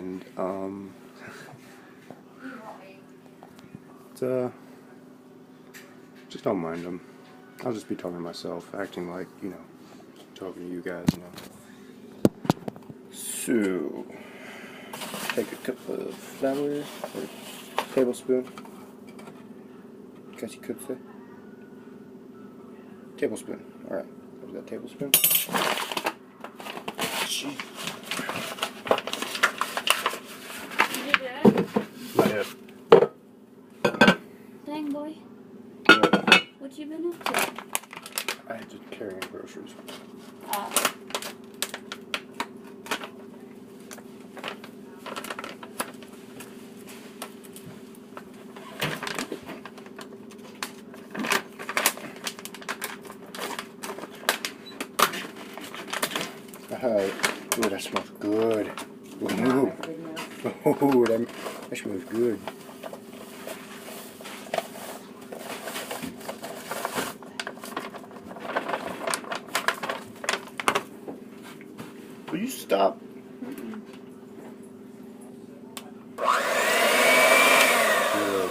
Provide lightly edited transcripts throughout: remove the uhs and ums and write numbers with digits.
mind. Just don't mind them. I'll just be talking to myself, acting like, you know, talking to you guys, you know. So, take a cup of flour, or tablespoon. Guess you could say. Tablespoon. Alright, there's that tablespoon. Gee. Not yet. Dang, boy. Yeah. What you been up to? I had to carry in groceries. Ooh, that smells good. Ooh, ooh, that smells good. Will you stop? Good.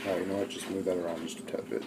Alright, you know what? Just move that around just a tad bit.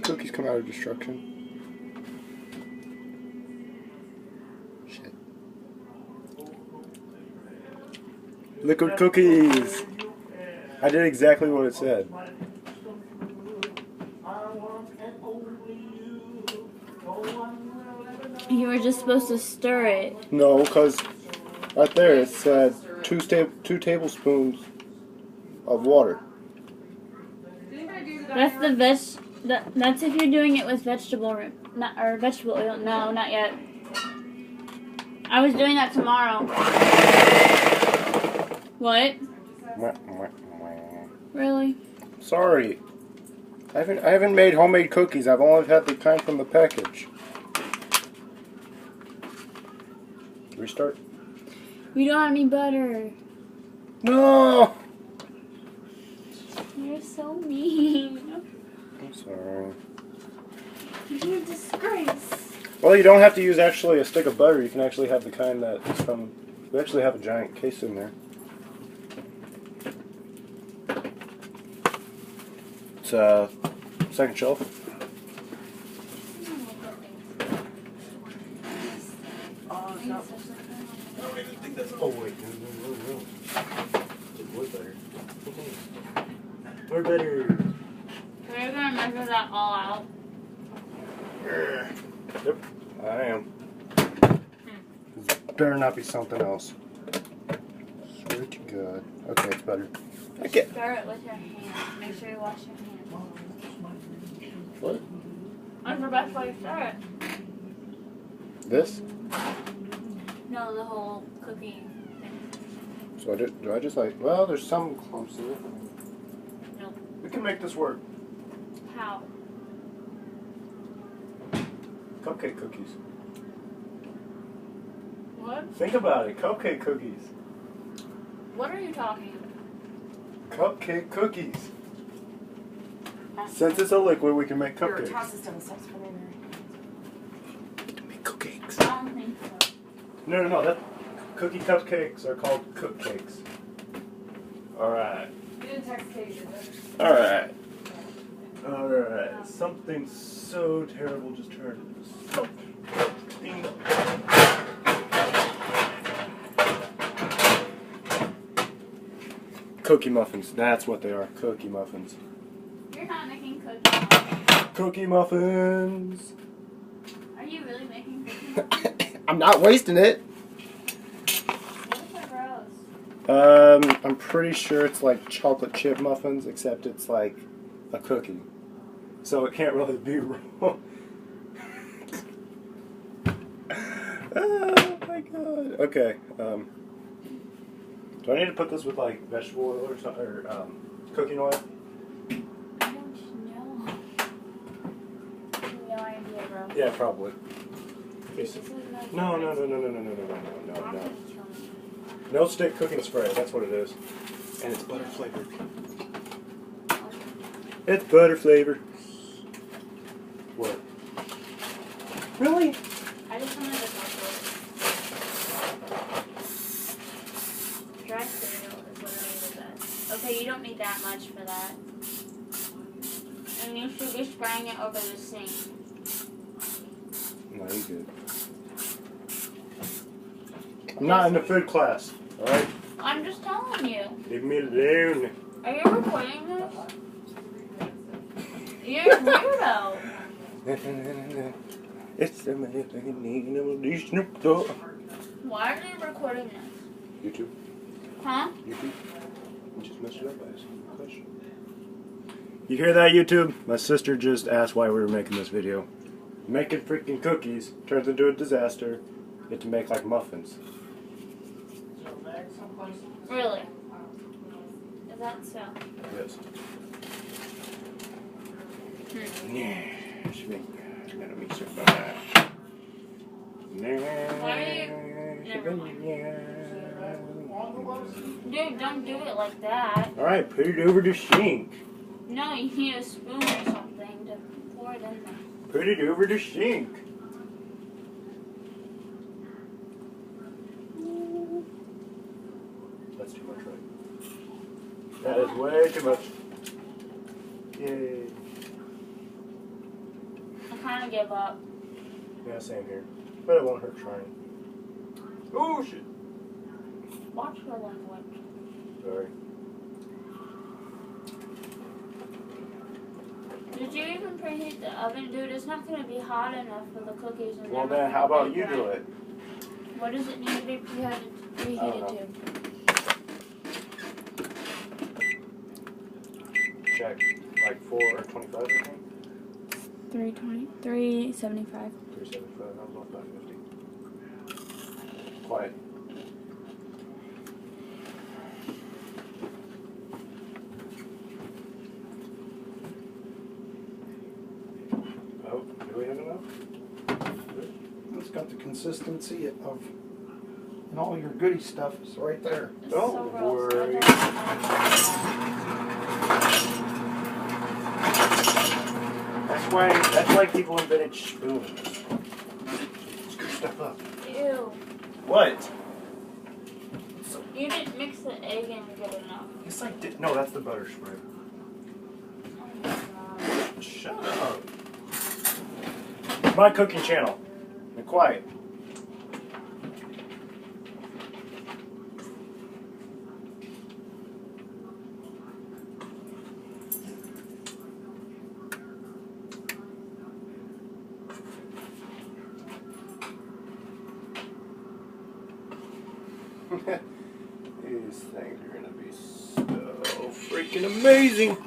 Cookies come out of destruction. Shit. Liquid cookies! I did exactly what it said. You were just supposed to stir it. No, because right there it said 2 tablespoons of water. That's the that's if you're doing it with vegetable oil. No, not yet. I was doing that tomorrow. What? Really? Sorry. I haven't made homemade cookies. I've only had the kind from the package. Restart. We don't have any butter. No! You're so mean. I'm sorry. You're a disgrace. Well, you don't have to use actually a stick of butter. You can actually have the kind that is from... We actually have a giant case in there. It's second shelf. Oh wait, no. More butter. More butter. We're gonna measure that all out. Yep, I am. This better not be something else. Swear to God. Okay, it's better. Okay. Stir it with your hands. Make sure you wash your hands. What? That's the best way to stir it. This? No, the whole cookie thing. So do I just like... Well, there's some clumps in it. Nope. We can make this work. How? Cupcake cookies. What? Think about it. Cupcake cookies. What are you talking about? Cupcake cookies. Since it's a liquid, we can make cupcakes. To make cupcakes. I don't think so. No. That cookie cupcakes are called cook cakes. All right. You didn't text Kate, did you? All right. Alright, something so terrible just turned something. Cookie muffins, that's what they are, cookie muffins. You're not making cookies. Cookie muffins! Are you really making cookies? I'm not wasting it! Those are gross. I'm pretty sure it's like chocolate chip muffins, except it's like a cookie. So it can't really be wrong. Oh my god. Okay. Do I need to put this with like vegetable oil or something, or cooking oil? I don't know. No idea, bro. Yeah, probably. This is No. No stick cooking spray. That's what it is, and it's butter flavored. It's butter flavored. What? Really? I just wanted to dry cereal is literally the best. Okay, you don't need that much for that. And you should be spraying it over the sink. No, you're good. I'm not in the food class, alright? I'm just telling you. Leave me alone. Are you recording this? You're a weirdo. It's the motherfucking Snoop Dogg. Why are you recording this? YouTube. Huh? YouTube. You just messed it up by asking a question. You hear that, YouTube? My sister just asked why we were making this video. Making freaking cookies turns into a disaster. You get to make like muffins. Really? Is that so? Yes. Yeah. Should make a mixer for that. Dude, don't do it like that. Alright, put it over the sink. No, you need a spoon or something to pour it in there. Put it over the sink. That's too much, right? That is way too much. Yay. I kind of give up. Yeah, same here. But it won't hurt trying. Oh, shit. Watch your language. Sorry. Did you even preheat the oven? Dude, it's not going to be hot enough for the cookies. And Well, then, how about you do it? What does it need to be preheated to? Check. Like 4 or 25 or something? 320, 375. 375. I was off by 50. Quiet. Oh, do we have enough? It's got the consistency of, and all your goody stuff is right there. It's Don't so gross. worry. That's why people invented spoons. Scoop stuff up. Ew. What? You didn't mix the egg in good enough. Yes, I did. No, that's the butter spread. Oh my god. Shut up. It's my cooking channel. Be quiet. These things are gonna be so freaking amazing.